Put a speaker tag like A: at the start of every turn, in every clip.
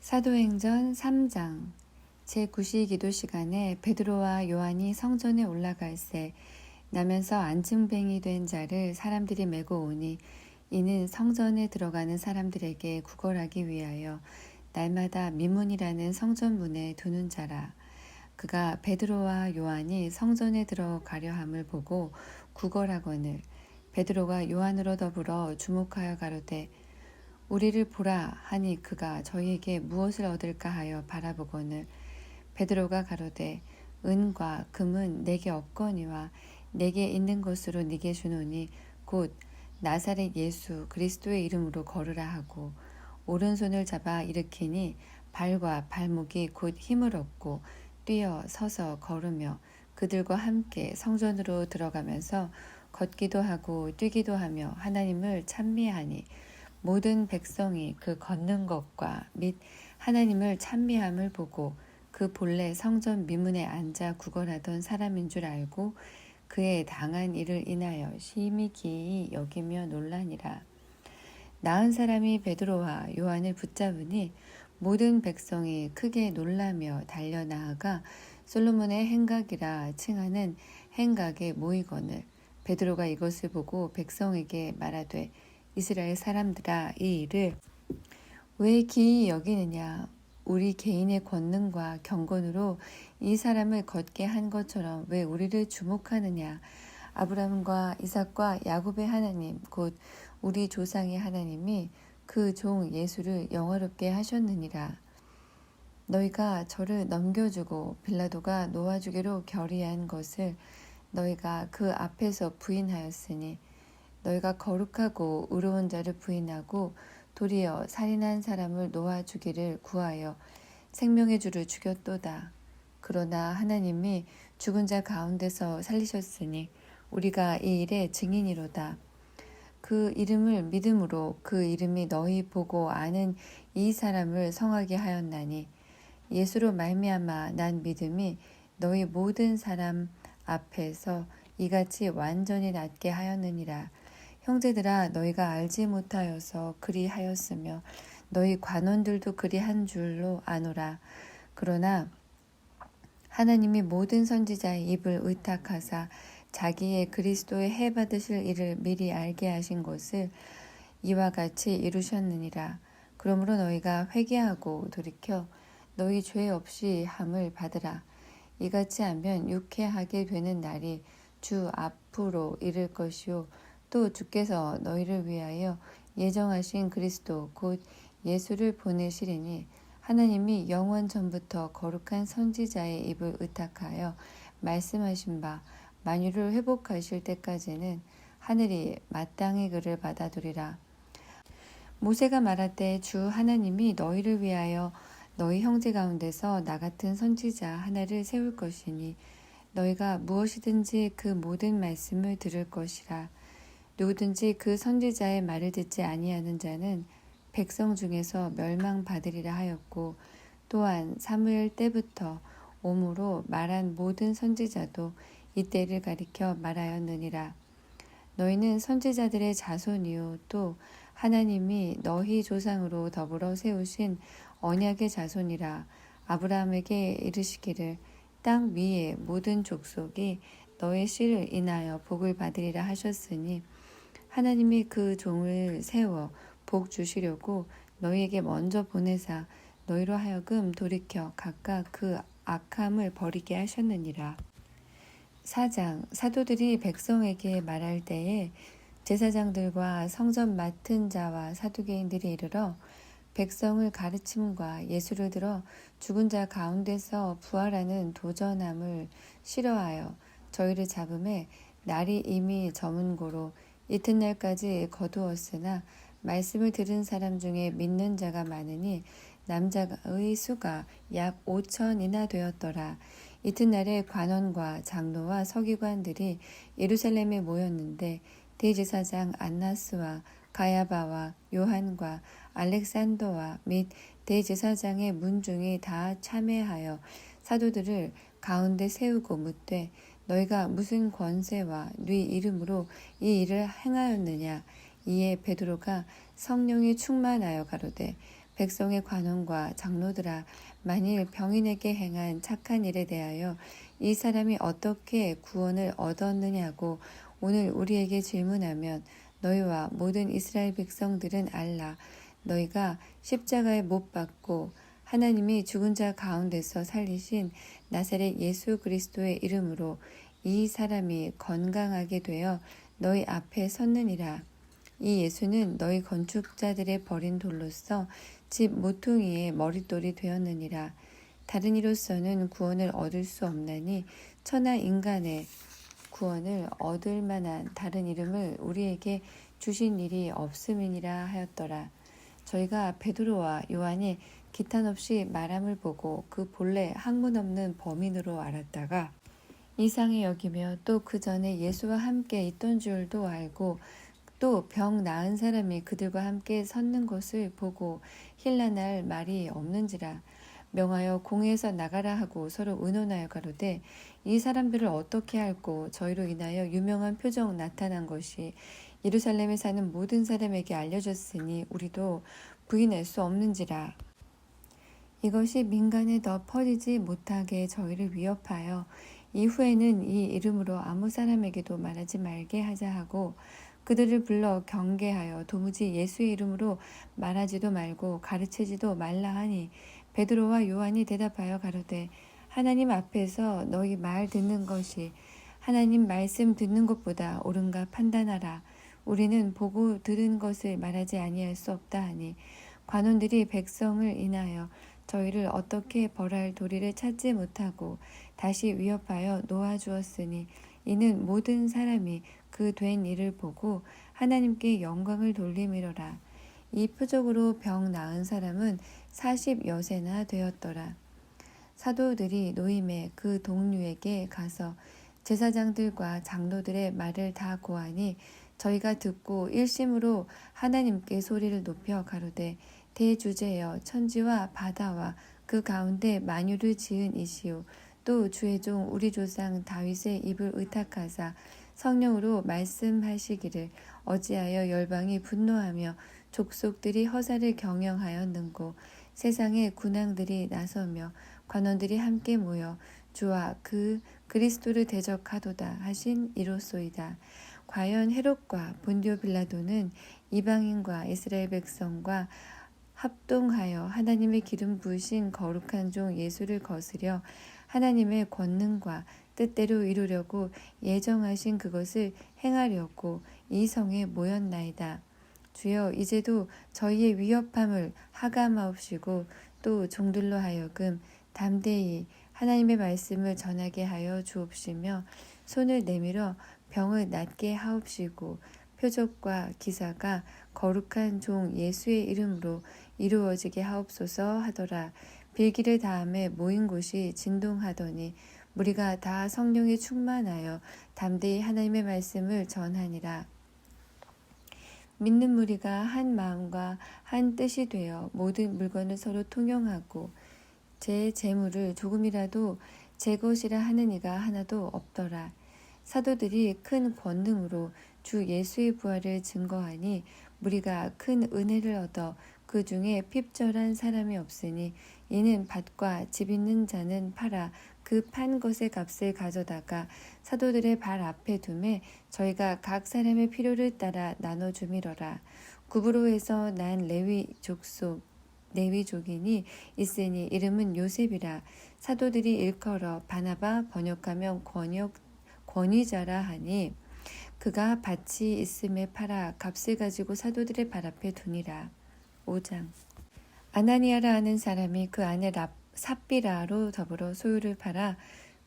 A: 사도행전 3장 제9시 기도 시간에 베드로와 요한이 성전에 올라갈새 나면서 안증뱅이 된 자를 사람들이 메고 오니 이는 성전에 들어가는 사람들에게 구걸하기 위하여 날마다 미문이라는 성전 문에 두는 자라. 그가 베드로와 요한이 성전에 들어가려 함을 보고 구걸하거늘 베드로가 요한으로 더불어 주목하여 가로되 우리를 보라 하니 그가 저희에게 무엇을 얻을까 하여 바라보거늘 베드로가 가로되 은과 금은 내게 없거니와 내게 있는 것으로 네게 주노니 곧 나사렛 예수 그리스도의 이름으로 걸으라 하고 오른손을 잡아 일으키니 발과 발목이 곧 힘을 얻고 뛰어 서서 걸으며 그들과 함께 성전으로 들어가면서 걷기도 하고 뛰기도 하며 하나님을 찬미하니 모든 백성이 그 걷는 것과 및 하나님을 찬미함을 보고 그 본래 성전 미문에 앉아 구걸하던 사람인 줄 알고 그의 당한 일을 인하여 심히 기이 여기며 놀라니라. 나은 사람이 베드로와 요한을 붙잡으니 모든 백성이 크게 놀라며 달려 나아가 솔로몬의 행각이라 칭하는 행각에 모이거늘 베드로가 이것을 보고 백성에게 말하되 이스라엘 사람들아 이 일을 왜 기이 여기느냐. 우리 개인의 권능과 경건으로 이 사람을 걷게 한 것처럼 왜 우리를 주목하느냐. 아브라함과 이삭과 야곱의 하나님 곧 우리 조상의 하나님이 그 종 예수를 영화롭게 하셨느니라. 너희가 저를 넘겨주고 빌라도가 놓아주기로 결의한 것을 너희가 그 앞에서 부인하였으니 너희가 거룩하고 의로운 자를 부인하고 도리어 살인한 사람을 놓아주기를 구하여 생명의 주를 죽였도다. 그러나 하나님이 죽은 자 가운데서 살리셨으니 우리가 이 일의 증인이로다. 그 이름을 믿음으로 그 이름이 너희 보고 아는 이 사람을 성하게 하였나니 예수로 말미암아 난 믿음이 너희 모든 사람 앞에서 이같이 완전히 낫게 하였느니라. 형제들아 너희가 알지 못하여서 그리하였으며 너희 관원들도 그리한 줄로 아노라. 그러나 하나님이 모든 선지자의 입을 의탁하사 자기의 그리스도의 해 받으실 일을 미리 알게 하신 것을 이와 같이 이루셨느니라. 그러므로 너희가 회개하고 돌이켜 너희 죄 없이 함을 받으라. 이같이 하면 유쾌하게 되는 날이 주 앞으로 이를 것이요 또 주께서 너희를 위하여 예정하신 그리스도 곧 예수를 보내시리니 하나님이 영원 전부터 거룩한 선지자의 입을 의탁하여 말씀하신 바 만유를 회복하실 때까지는 하늘이 마땅히 그를 받아두리라. 모세가 말할 때 주 하나님이 너희를 위하여 너희 형제 가운데서 나 같은 선지자 하나를 세울 것이니 너희가 무엇이든지 그 모든 말씀을 들을 것이라. 누구든지 그 선지자의 말을 듣지 아니하는 자는 백성 중에서 멸망받으리라 하였고 또한 사무엘 때부터 오므로 말한 모든 선지자도 이때를 가리켜 말하였느니라. 너희는 선지자들의 자손이요 또 하나님이 너희 조상으로 더불어 세우신 언약의 자손이라. 아브라함에게 이르시기를 땅 위의 모든 족속이 너의 씨를 인하여 복을 받으리라 하셨으니 하나님이 그 종을 세워 복 주시려고 너희에게 먼저 보내사 너희로 하여금 돌이켜 각각 그 악함을 버리게 하셨느니라. 4장 사도들이 백성에게 말할 때에 제사장들과 성전 맡은 자와 사두개인들이 이르러 백성을 가르침과 예수를 들어 죽은 자 가운데서 부활하는 도전함을 싫어하여 저희를 잡음에 날이 이미 저문 고로 이튿날까지 거두었으나 말씀을 들은 사람 중에 믿는 자가 많으니 남자의 수가 약 5천이나 되었더라. 이튿날에 관원과 장로와 서기관들이 예루살렘에 모였는데 대제사장 안나스와 가야바와 요한과 알렉산더와 및 대제사장의 문중이 다 참회하여 사도들을 가운데 세우고 묻되 너희가 무슨 권세와 네 이름으로 이 일을 행하였느냐. 이에 베드로가 성령이 충만하여 가로되 백성의 관원과 장로들아, 만일 병인에게 행한 착한 일에 대하여 이 사람이 어떻게 구원을 얻었느냐고 오늘 우리에게 질문하면 너희와 모든 이스라엘 백성들은 알라. 너희가 십자가에 못 박고 하나님이 죽은 자 가운데서 살리신 나사렛 예수 그리스도의 이름으로 이 사람이 건강하게 되어 너희 앞에 섰느니라. 이 예수는 너희 건축자들의 버린 돌로서 집 모퉁이의 머릿돌이 되었느니라. 다른 이로서는 구원을 얻을 수 없나니 천하 인간의 구원을 얻을 만한 다른 이름을 우리에게 주신 일이 없음이니라 하였더라. 저희가 베드로와 요한이 기탄 없이 말함을 보고 그 본래 학문 없는 범인으로 알았다가 이상히 여기며 또 그 전에 예수와 함께 있던 줄도 알고 또 병 나은 사람이 그들과 함께 섰는 것을 보고 힐난할 말이 없는지라. 명하여 공회에서 나가라 하고 서로 의논하여 가로되 이 사람들을 어떻게 할꼬. 저희로 인하여 유명한 표적 나타난 것이 예루살렘에 사는 모든 사람에게 알려졌으니 우리도 부인할 수 없는지라. 이것이 민간에 더 퍼지지 못하게 저희를 위협하여 이후에는 이 이름으로 아무 사람에게도 말하지 말게 하자 하고 그들을 불러 경계하여 도무지 예수의 이름으로 말하지도 말고 가르치지도 말라 하니 베드로와 요한이 대답하여 가로되 하나님 앞에서 너희 말 듣는 것이 하나님 말씀 듣는 것보다 옳은가 판단하라. 우리는 보고 들은 것을 말하지 아니할 수 없다 하니 관원들이 백성을 인하여 저희를 어떻게 벌할 도리를 찾지 못하고 다시 위협하여 놓아주었으니 이는 모든 사람이 그 된 일을 보고 하나님께 영광을 돌림이로라. 이 표적으로 병 나은 사람은 40여세나 되었더라. 사도들이 노임에 그 동류에게 가서 제사장들과 장로들의 말을 다 고하니 저희가 듣고 일심으로 하나님께 소리를 높여 가로되 대주제여 천지와 바다와 그 가운데 만유를 지은 이시오 또 주의 종 우리 조상 다윗의 입을 의탁하사 성령으로 말씀하시기를 어찌하여 열방이 분노하며 족속들이 허사를 경영하였는고 세상의 군왕들이 나서며 관원들이 함께 모여 주와 그 그리스도를 대적하도다 하신 이로소이다. 과연 헤롯과 본디오 빌라도는 이방인과 이스라엘 백성과 합동하여 하나님의 기름 부으신 거룩한 종 예수를 거스려 하나님의 권능과 뜻대로 이루려고 예정하신 그것을 행하려고 이 성에 모였나이다. 주여 이제도 저희의 위협함을 하감하옵시고 또 종들로 하여금 담대히 하나님의 말씀을 전하게 하여 주옵시며 손을 내밀어 병을 낫게 하옵시고 표적과 기사가 거룩한 종 예수의 이름으로 이루어지게 하옵소서 하더라. 빌기를 다음에 모인 곳이 진동하더니 무리가 다 성령에 충만하여 담대히 하나님의 말씀을 전하니라. 믿는 무리가 한 마음과 한 뜻이 되어 모든 물건을 서로 통용하고 제 재물을 조금이라도 제 것이라 하는 이가 하나도 없더라. 사도들이 큰 권능으로 주 예수의 부활을 증거하니 무리가 큰 은혜를 얻어 그 중에 핍절한 사람이 없으니 이는 밭과 집 있는 자는 팔아 그 판 것의 값을 가져다가 사도들의 발 앞에 두매 저희가 각 사람의 필요를 따라 나눠주미러라. 구브로에서 난 레위족이니 있으니 이름은 요셉이라. 사도들이 일컬어 바나바 번역하면 권위자라 하니 그가 밭이 있음에 팔아 값을 가지고 사도들의 발 앞에 두니라. 5장. 아나니아라 하는 사람이 그 아내 삽비라로 더불어 소유를 팔아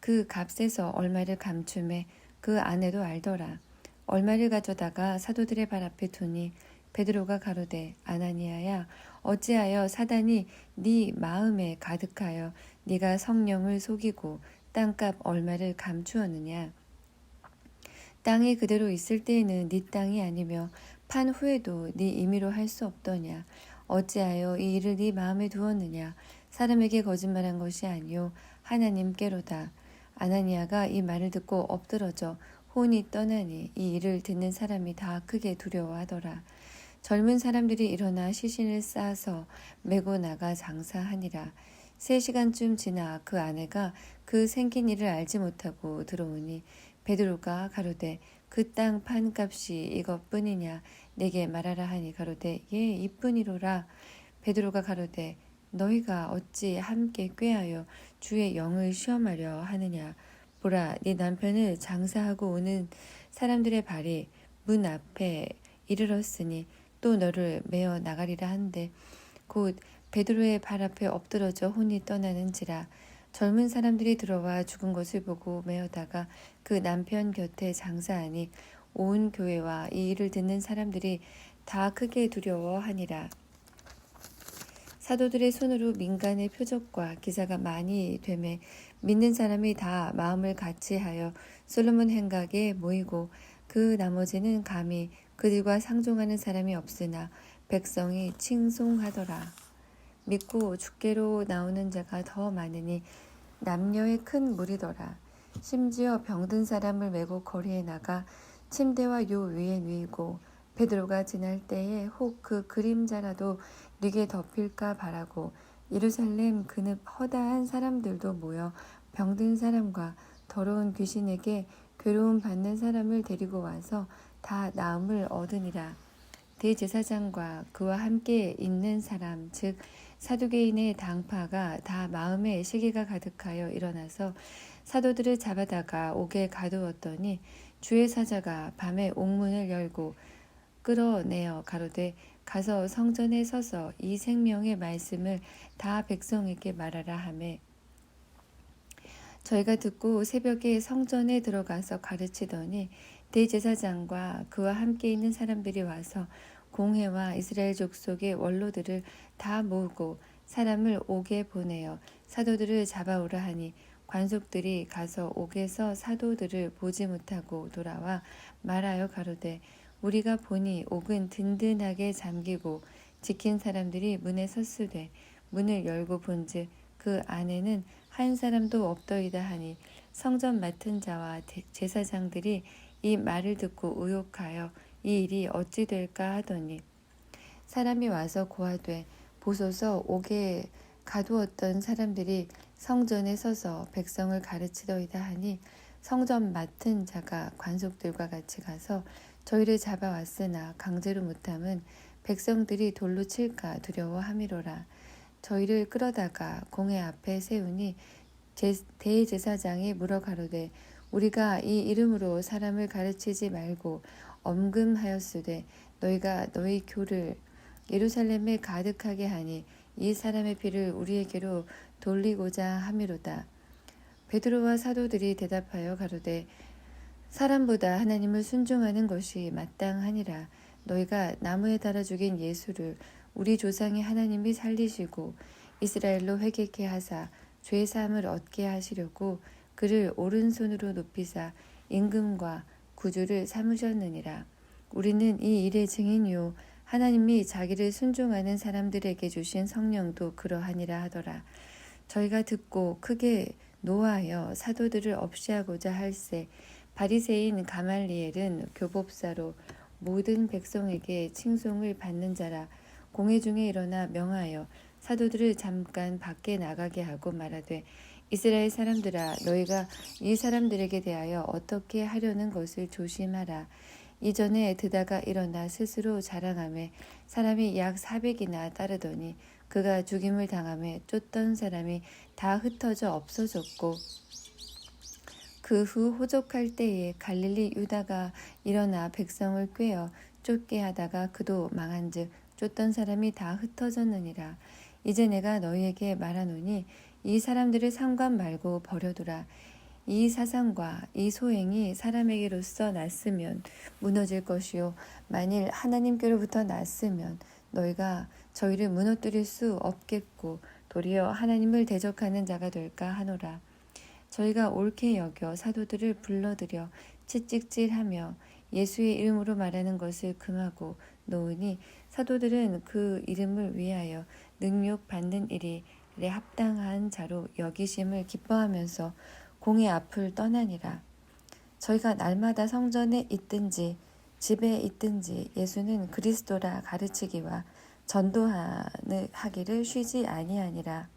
A: 그 값에서 얼마를 감춤해 그 아내도 알더라. 얼마를 가져다가 사도들의 발 앞에 두니 베드로가 가로되 아나니아야 어찌하여 사단이 네 마음에 가득하여 네가 성령을 속이고 땅값 얼마를 감추었느냐. 땅이 그대로 있을 때에는 네 땅이 아니며 판 후에도 네 임의로 할 수 없더냐. 어찌하여 이 일을 네 마음에 두었느냐. 사람에게 거짓말한 것이 아니요 하나님께로다. 아나니아가 이 말을 듣고 엎드러져 혼이 떠나니 이 일을 듣는 사람이 다 크게 두려워하더라. 젊은 사람들이 일어나 시신을 싸서 메고 나가 장사하니라. 3시간쯤 지나 그 아내가 그 생긴 일을 알지 못하고 들어오니 베드로가 가로되 그 땅 판값이 이것뿐이냐 내게 말하라 하니 가로되 예 이뿐이로라. 베드로가 가로되 너희가 어찌 함께 꾀하여 주의 영을 시험하려 하느냐. 보라 네 남편을 장사하고 오는 사람들의 발이 문 앞에 이르렀으니 또 너를 메어 나가리라 한데 곧 베드로의 발 앞에 엎드러져 혼이 떠나는지라. 젊은 사람들이 들어와 죽은 것을 보고 메어다가 그 남편 곁에 장사하니 온 교회와 이 일을 듣는 사람들이 다 크게 두려워하니라. 사도들의 손으로 민간의 표적과 기사가 많이 되매 믿는 사람이 다 마음을 같이하여 솔로몬 행각에 모이고 그 나머지는 감히 그들과 상종하는 사람이 없으나 백성이 칭송하더라. 믿고 주께로 나오는 자가 더 많으니 남녀의 큰 무리더라. 심지어 병든 사람을 메고 거리에 나가 침대와 요 위에 누이고 베드로가 지날 때에 혹 그 그림자라도 네게 덮일까 바라고 예루살렘 그늪 허다한 사람들도 모여 병든 사람과 더러운 귀신에게 괴로움 받는 사람을 데리고 와서 다 나음을 얻으니라. 대제사장과 그와 함께 있는 사람 즉 사두개인의 당파가 다 마음에 시기가 가득하여 일어나서 사도들을 잡아다가 옥에 가두었더니 주의 사자가 밤에 옥문을 열고 끌어내어 가로되 가서 성전에 서서 이 생명의 말씀을 다 백성에게 말하라 하매 저희가 듣고 새벽에 성전에 들어가서 가르치더니 대제사장과 그와 함께 있는 사람들이 와서 공회와 이스라엘 족속의 원로들을 다 모으고 사람을 옥에 보내어 사도들을 잡아오라 하니 관속들이 가서 옥에서 사도들을 보지 못하고 돌아와 말하여 가로되 우리가 보니 옥은 든든하게 잠기고 지킨 사람들이 문에 섰으되 문을 열고 본즉 그 안에는 한 사람도 없더이다 하니 성전 맡은 자와 제사장들이 이 말을 듣고 의혹하여 이 일이 어찌 될까 하더니 사람이 와서 고하되 보소서 옥에 가두었던 사람들이 성전에 서서 백성을 가르치더이다 하니 성전 맡은 자가 관속들과 같이 가서 저희를 잡아왔으나 강제로 못함은 백성들이 돌로 칠까 두려워함이로라. 저희를 끌어다가 공회 앞에 세우니 대제사장이 물어 가로되 우리가 이 이름으로 사람을 가르치지 말고 엄금하였으되 너희가 너희 교를 예루살렘에 가득하게 하니 이 사람의 피를 우리에게로 돌리고자 함이로다. 베드로와 사도들이 대답하여 가로되 사람보다 하나님을 순종하는 것이 마땅하니라. 너희가 나무에 달아 죽인 예수를 우리 조상의 하나님이 살리시고 이스라엘로 회개케 하사 죄 사함을 얻게 하시려고 그를 오른손으로 높이사 임금과 구주를 삼으셨느니라. 우리는 이 일의 증인이요 하나님이 자기를 순종하는 사람들에게 주신 성령도 그러하니라 하더라. 저희가 듣고 크게 노하여 사도들을 없이하고자 할세 바리새인 가말리엘은 교법사로 모든 백성에게 칭송을 받는 자라. 공회 중에 일어나 명하여 사도들을 잠깐 밖에 나가게 하고 말하되 이스라엘 사람들아 너희가 이 사람들에게 대하여 어떻게 하려는 것을 조심하라. 이전에 드다가 일어나 스스로 자랑하며 사람이 약 400이나 따르더니 그가 죽임을 당하며 쫓던 사람이 다 흩어져 없어졌고 그 후 호적할 때에 갈릴리 유다가 일어나 백성을 꾀어 쫓게 하다가 그도 망한즉 쫓던 사람이 다 흩어졌느니라. 이제 내가 너희에게 말하노니 이 사람들을 상관 말고 버려두라. 이 사상과 이 소행이 사람에게로서 났으면 무너질 것이요 만일 하나님께로부터 났으면 너희가 저희를 무너뜨릴 수 없겠고 도리어 하나님을 대적하는 자가 될까 하노라. 저희가 옳게 여겨 사도들을 불러들여 채찍질하며 예수의 이름으로 말하는 것을 금하고 놓으니 사도들은 그 이름을 위하여 능욕 받는 일에 합당한 자로 여기심을 기뻐하면서 공의 앞을 떠나니라. 저희가 날마다 성전에 있든지 집에 있든지 예수는 그리스도라 가르치기와 전도하기를 쉬지 아니하니라.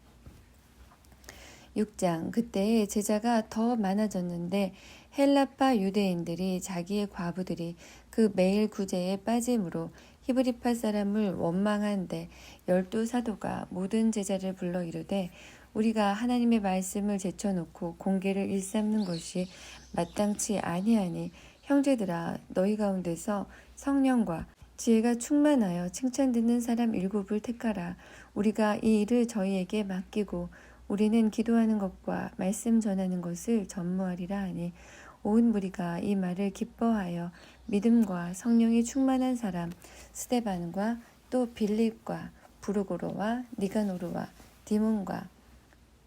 A: 6장. 그때 제자가 더 많아졌는데 헬라파 유대인들이 자기의 과부들이 그 매일 구제에 빠짐으로 히브리파 사람을 원망한데 12사도가 모든 제자를 불러 이르되 우리가 하나님의 말씀을 제쳐놓고 공개를 일삼는 것이 마땅치 아니하니 형제들아 너희 가운데서 성령과 지혜가 충만하여 칭찬 듣는 사람 7을 택하라. 우리가 이 일을 저희에게 맡기고 우리는 기도하는 것과 말씀 전하는 것을 전무하리라 하니 온 무리가 이 말을 기뻐하여 믿음과 성령이 충만한 사람 스데반과 또 빌립과 부르고로와 니가노르와 디몬과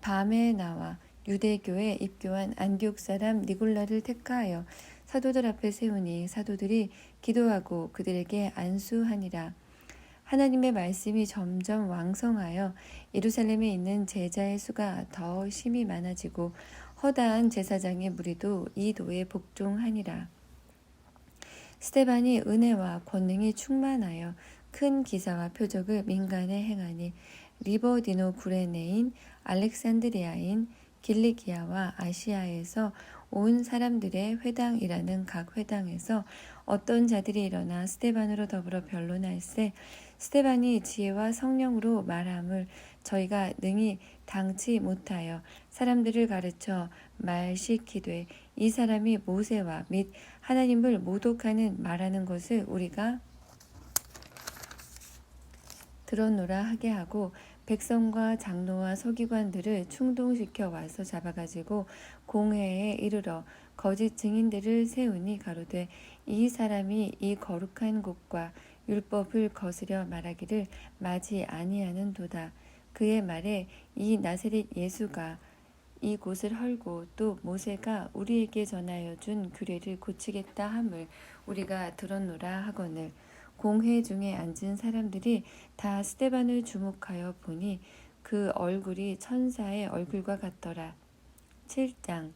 A: 바메나와 유대교에 입교한 안디옥 사람 니골라를 택하여 사도들 앞에 세우니 사도들이 기도하고 그들에게 안수하니라. 하나님의 말씀이 점점 왕성하여 예루살렘에 있는 제자의 수가 더 심히 많아지고 허다한 제사장의 무리도 이 도에 복종하니라. 스데반이 은혜와 권능이 충만하여 큰 기사와 표적을 민간에 행하니 리버디노 구레네인 알렉산드리아인 길리기아와 아시아에서 온 사람들의 회당이라는 각 회당에서 어떤 자들이 일어나 스데반으로 더불어 변론할세 스데반이 지혜와 성령으로 말함을 저희가 능히 당치 못하여 사람들을 가르쳐 말시키되 이 사람이 모세와 및 하나님을 모독하는 말하는 것을 우리가 들었노라 하게 하고 백성과 장로와 서기관들을 충동시켜 와서 잡아가지고 공회에 이르러 거짓 증인들을 세우니 가로되 이 사람이 이 거룩한 곳과 율법을 거스려 말하기를 마지 아니하는 도다. 그의 말에 이 나사렛 예수가 이 곳을 헐고 또 모세가 우리에게 전하여 준 규례를 고치겠다 함을 우리가 들었노라 하거늘 공회 중에 앉은 사람들이 다 스데반을 주목하여 보니 그 얼굴이 천사의 얼굴과 같더라. 7장.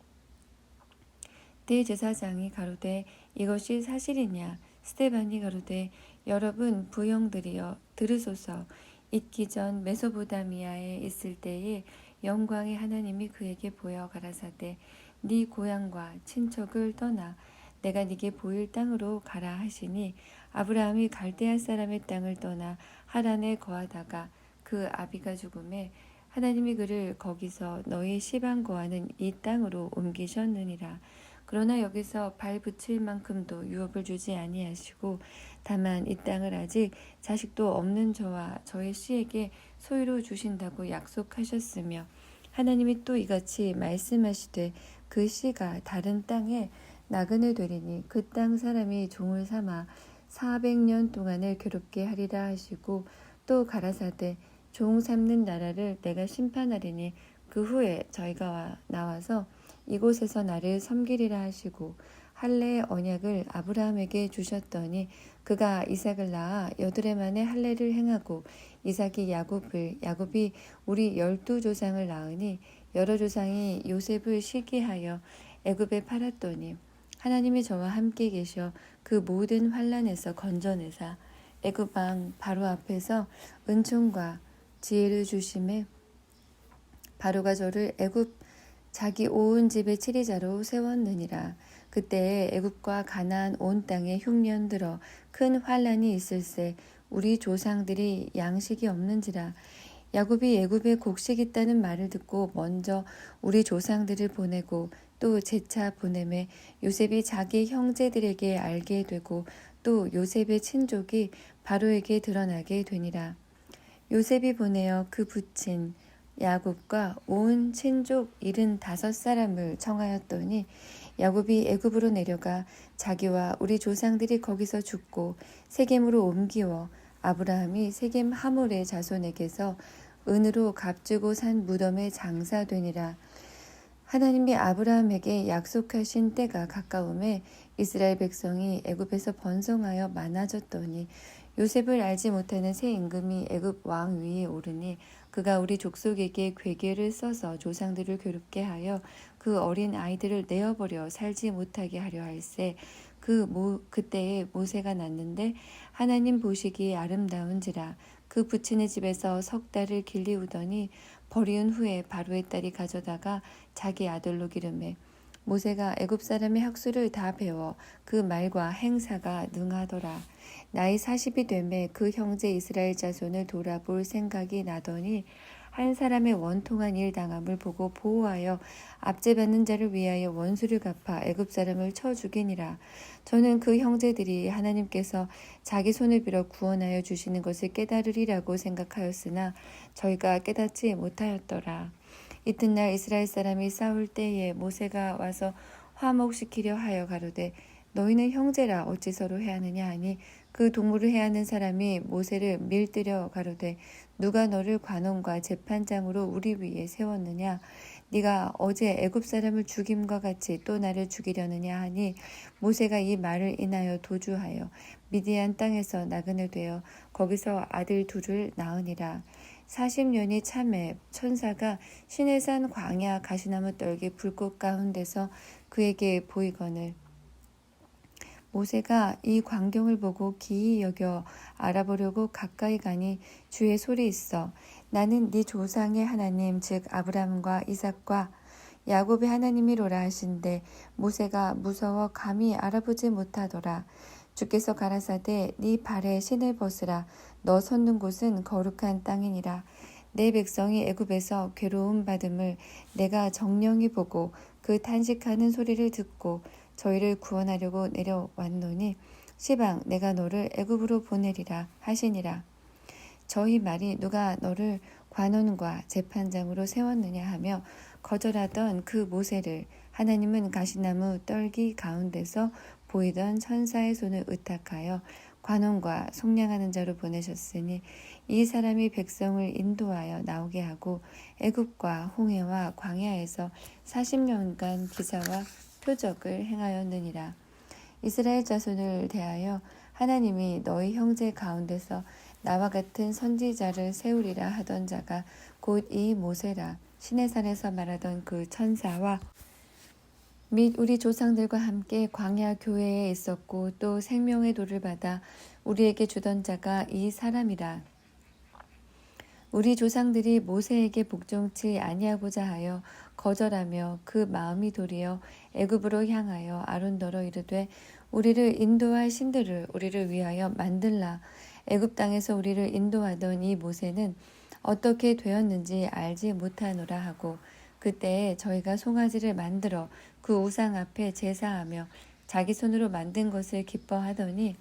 A: 대제사장이 가로되 이것이 사실이냐? 스데반이 가로되 여러분 부형들이여 들으소서. 있기 전 메소보다미아에 있을 때에 영광의 하나님이 그에게 보여 가라사대 네 고향과 친척을 떠나 내가 네게 보일 땅으로 가라 하시니 아브라함이 갈대아 사람의 땅을 떠나 하란에 거하다가 그 아비가 죽음에 하나님이 그를 거기서 너희 시방 거하는 이 땅으로 옮기셨느니라. 그러나 여기서 발 붙일 만큼도 유업을 주지 아니하시고 다만 이 땅을 아직 자식도 없는 저와 저의 씨에게 소유로 주신다고 약속하셨으며 하나님이 또 이같이 말씀하시되 그 씨가 다른 땅에 나그네 되리니 그 땅 사람이 종을 삼아 400년 동안을 괴롭게 하리라 하시고 또 가라사대 종 삼는 나라를 내가 심판하리니 그 후에 저희가 나와서 이곳에서 나를 섬기리라 하시고 할례의 언약을 아브라함에게 주셨더니 그가 이삭을 낳아 8해 만에 할례를 행하고 이삭이 야곱이 우리 12조상을 낳으니 여러 조상이 요셉을 시기하여 애굽에 팔았더니 하나님이 저와 함께 계셔 그 모든 환난에서 건져내사 애굽 왕 바로 앞에서 은총과 지혜를 주심에 바로가 저를 애굽 자기 온 집의 치리자로 세웠느니라. 그때에 애굽과 가나안 온 땅에 흉년 들어 큰 환난이 있을세 우리 조상들이 양식이 없는지라. 야곱이 애굽에 곡식 있다는 말을 듣고 먼저 우리 조상들을 보내고 또 재차 보내매 요셉이 자기 형제들에게 알게 되고 또 요셉의 친족이 바로에게 드러나게 되니라. 요셉이 보내어 그 부친 야곱과 온 친족 75사람을 청하였더니 야곱이 애굽으로 내려가 자기와 우리 조상들이 거기서 죽고 세겜으로 옮기워 아브라함이 세겜 하몰의 자손에게서 은으로 값주고 산 무덤에 장사되니라. 하나님이 아브라함에게 약속하신 때가 가까움에 이스라엘 백성이 애굽에서 번성하여 많아졌더니 요셉을 알지 못하는 새 임금이 애굽 왕 위에 오르니 그가 우리 족속에게 괴계를 써서 조상들을 괴롭게 하여 그 어린 아이들을 내어버려 살지 못하게 하려 할세 그때에 모세가 낳는데 하나님 보시기에 아름다운지라. 그 부친의 집에서 석 달을 길리우더니 버리운 후에 바로의 딸이 가져다가 자기 아들로 기르매 모세가 애굽 사람의 학수를 다 배워 그 말과 행사가 능하더라. 나이 40이 되매 그 형제 이스라엘 자손을 돌아볼 생각이 나더니 한 사람의 원통한 일 당함을 보고 보호하여 압제받는 자를 위하여 원수를 갚아 애굽 사람을 쳐 죽이니라. 저는 그 형제들이 하나님께서 자기 손을 빌어 구원하여 주시는 것을 깨달으리라고 생각하였으나 저희가 깨닫지 못하였더라. 이튿날 이스라엘 사람이 싸울 때에 모세가 와서 화목시키려 하여 가로되 너희는 형제라 어찌 서로 해하느냐 하니 그 동물을 해하는 사람이 모세를 밀들여 가로되 누가 너를 관원과 재판장으로 우리 위에 세웠느냐 네가 어제 애굽 사람을 죽임과 같이 또 나를 죽이려느냐 하니 모세가 이 말을 인하여 도주하여 미디안 땅에서 나그네 되어 거기서 아들 둘을 낳으니라. 40년이 참에 천사가 시내산 광야 가시나무 떨기 불꽃 가운데서 그에게 보이거늘 모세가 이 광경을 보고 기이 여겨 알아보려고 가까이 가니 주의 소리 있어 나는 네 조상의 하나님 즉 아브라함과 이삭과 야곱의 하나님이로라 하신데 모세가 무서워 감히 알아보지 못하더라. 주께서 가라사대 네 발에 신을 벗으라 너 섰는 곳은 거룩한 땅이니라. 내 백성이 애굽에서 괴로움 받음을 내가 정령이 보고 그 탄식하는 소리를 듣고 저희를 구원하려고 내려왔노니 시방 내가 너를 애굽으로 보내리라 하시니라. 저희 말이 누가 너를 관원과 재판장으로 세웠느냐 하며 거절하던 그 모세를 하나님은 가시나무 떨기 가운데서 보이던 천사의 손을 의탁하여 관원과 속량하는 자로 보내셨으니 이 사람이 백성을 인도하여 나오게 하고 애굽과 홍해와 광야에서 40년간 기사와 표적을 행하였느니라. 이스라엘 자손을 대하여 하나님이 너희 형제 가운데서 나와 같은 선지자를 세우리라 하던 자가 곧 이 모세라. 시내산에서 말하던 그 천사와 및 우리 조상들과 함께 광야 교회에 있었고 또 생명의 돌을 받아 우리에게 주던 자가 이 사람이라. 우리 조상들이 모세에게 복종치 아니하고자 하여 거절하며 그 마음이 도리어 애굽으로 향하여 아론더러 이르되 우리를 인도할 신들을 우리를 위하여 만들라. 애굽 땅에서 우리를 인도하던 이 모세는 어떻게 되었는지 알지 못하노라 하고 그때에 저희가 송아지를 만들어 그 우상 앞에 제사하며 자기 손으로 만든 것을 기뻐하더니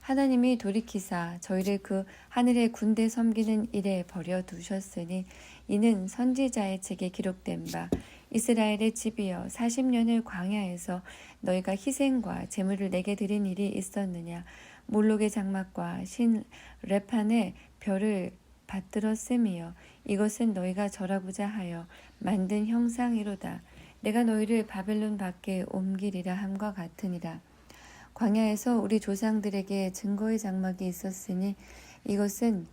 A: 하나님이 돌이키사 저희를 그 하늘의 군대 섬기는 일에 버려 두셨으니 이는 선지자의 책에 기록된 바 이스라엘의 집이여 40년을 광야에서 너희가 희생과 제물을 내게 드린 일이 있었느냐 몰록의 장막과 신 레판의 별을 받들었음이여 이것은 너희가 절하고자 하여 만든 형상이로다. 내가 너희를 바벨론 밖에 옮기리라 함과 같으니라. 광야에서 우리 조상들에게 증거의 장막이 있었으니 이것은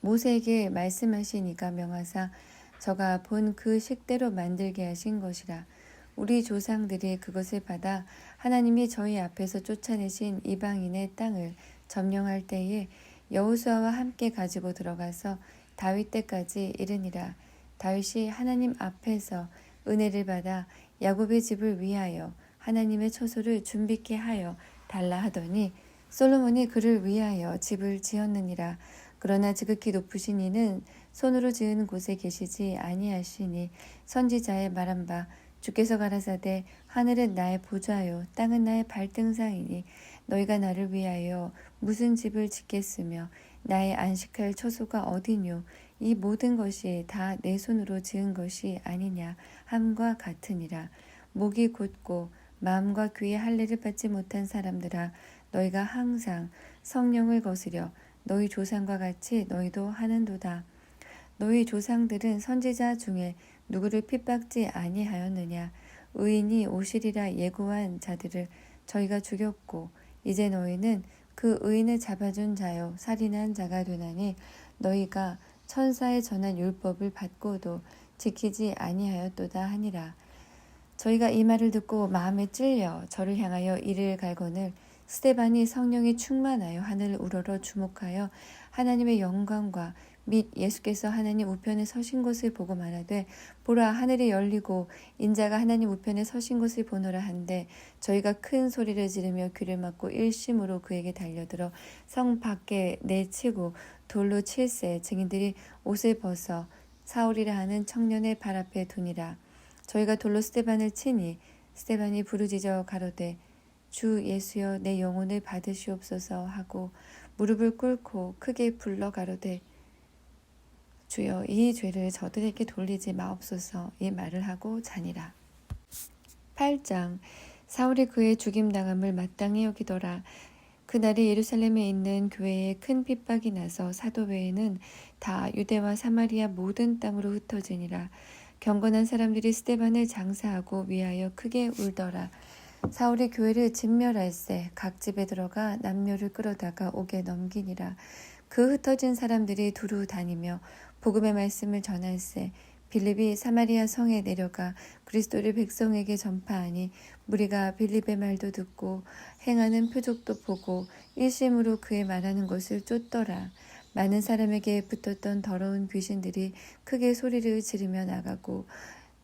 A: 모세에게 말씀하신 이가 명하사 저가 본 그 식대로 만들게 하신 것이라. 우리 조상들이 그것을 받아 하나님이 저희 앞에서 쫓아내신 이방인의 땅을 점령할 때에 여호수아와 함께 가지고 들어가서 다윗 때까지 이르니라. 다윗이 하나님 앞에서 은혜를 받아 야곱의 집을 위하여 하나님의 처소를 준비케 하여 달라 하더니 솔로몬이 그를 위하여 집을 지었느니라. 그러나 지극히 높으신 이는 손으로 지은 곳에 계시지 아니하시니 선지자의 말한 바 주께서 가라사대 하늘은 나의 보좌요 땅은 나의 발등상이니 너희가 나를 위하여 무슨 집을 짓겠으며 나의 안식할 처소가 어디뇨 이 모든 것이 다 내 손으로 지은 것이 아니냐 함과 같으니라. 목이 곧고 마음과 귀의 할례를 받지 못한 사람들아 너희가 항상 성령을 거스려 너희 조상과 같이 너희도 하는도다. 너희 조상들은 선지자 중에 누구를 핍박지 아니하였느냐 의인이 오시리라 예고한 자들을 저희가 죽였고 이제 너희는 그 의인을 잡아준 자요 살인한 자가 되나니 너희가 천사의 전한 율법을 받고도 지키지 아니하였도다 하니라. 저희가 이 말을 듣고 마음에 찔려 저를 향하여 이를 갈거늘 스데반이 성령이 충만하여 하늘을 우러러 주목하여 하나님의 영광과 및 예수께서 하나님 우편에 서신 것을 보고 말하되 보라 하늘이 열리고 인자가 하나님 우편에 서신 것을 보노라 한데 저희가 큰 소리를 지르며 귀를 막고 일심으로 그에게 달려들어 성 밖에 내치고 돌로 칠세 증인들이 옷을 벗어 사울이라 하는 청년의 발 앞에 두니라. 저희가 돌로 스데반을 치니 스데반이 부르짖어 가로되 주 예수여 내 영혼을 받으시옵소서 하고 무릎을 꿇고 크게 불러 가로되 주여 이 죄를 저들에게 돌리지 마옵소서 이 말을 하고 자니라. 8장 사울이 그의 죽임당함을 마땅히 여기더라. 그날이 예루살렘에 있는 교회에 큰 핍박이 나서 사도 외에는 다 유대와 사마리아 모든 땅으로 흩어지니라. 경건한 사람들이 스데반을 장사하고 위하여 크게 울더라. 사울이 교회를 진멸할세 각 집에 들어가 남녀를 끌어다가 옥에 넘기니라. 그 흩어진 사람들이 두루 다니며 복음의 말씀을 전할세 빌립이 사마리아 성에 내려가 그리스도를 백성에게 전파하니 무리가 빌립의 말도 듣고 행하는 표적도 보고 일심으로 그의 말하는 것을 쫓더라. 많은 사람에게 붙었던 더러운 귀신들이 크게 소리를 지르며 나가고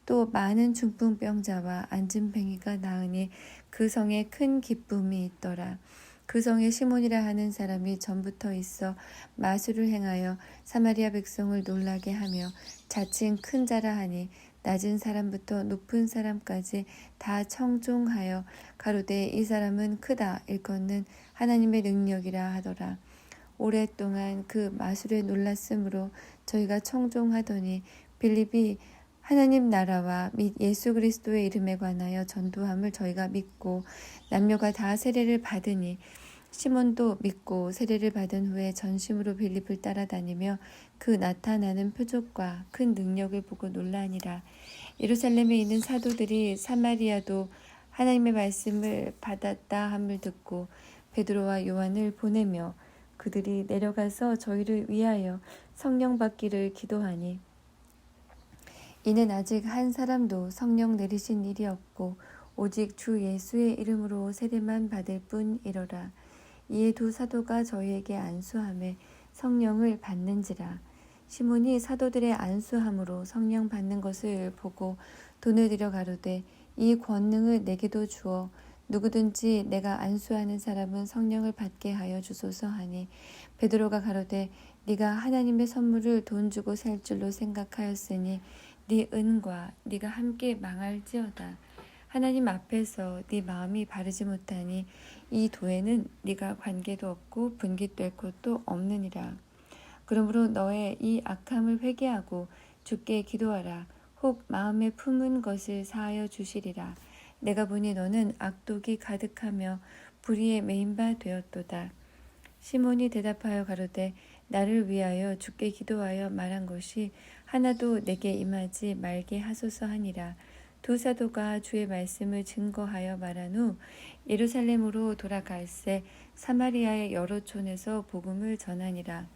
A: 또 많은 중풍병자와 안진뱅이가 나으니 그 성에 큰 기쁨이 있더라. 그 성에 시몬이라 하는 사람이 전부터 있어 마술을 행하여 사마리아 백성을 놀라게 하며 자칭 큰 자라 하니 낮은 사람부터 높은 사람까지 다 청종하여 가로되 이 사람은 크다 일컫는 하나님의 능력이라 하더라. 오랫동안 그 마술에 놀랐으므로 저희가 청종하더니 빌립이 하나님 나라와 및 예수 그리스도의 이름에 관하여 전도함을 저희가 믿고 남녀가 다 세례를 받으니 시몬도 믿고 세례를 받은 후에 전심으로 빌립을 따라다니며 그 나타나는 표적과 큰 능력을 보고 놀라니라. 예루살렘에 있는 사도들이 사마리아도 하나님의 말씀을 받았다 함을 듣고 베드로와 요한을 보내며 그들이 내려가서 저희를 위하여 성령 받기를 기도하니 이는 아직 한 사람도 성령 내리신 일이 없고 오직 주 예수의 이름으로 세례만 받을 뿐이로라. 이에 두 사도가 저희에게 안수함에 성령을 받는지라. 시몬이 사도들의 안수함으로 성령 받는 것을 보고 돈을 들여 가로되 이 권능을 내게도 주어 누구든지 내가 안수하는 사람은 성령을 받게 하여 주소서 하니 베드로가 가로되 네가 하나님의 선물을 돈 주고 살 줄로 생각하였으니 네 은과 네가 함께 망할지어다. 하나님 앞에서 네 마음이 바르지 못하니 이 도에는 네가 관계도 없고 분깃될 것도 없느니라. 그러므로 너의 이 악함을 회개하고 주께 기도하라. 혹 마음에 품은 것을 사하여 주시리라. 내가 보니 너는 악독이 가득하며 불의에 매인 바 되었도다. 시몬이 대답하여 가로되 나를 위하여 주께 기도하여 말한 것이 하나도 내게 임하지 말게 하소서 하니라. 두 사도가 주의 말씀을 증거하여 말한 후 예루살렘으로 돌아갈새 사마리아의 여러 촌에서 복음을 전하니라.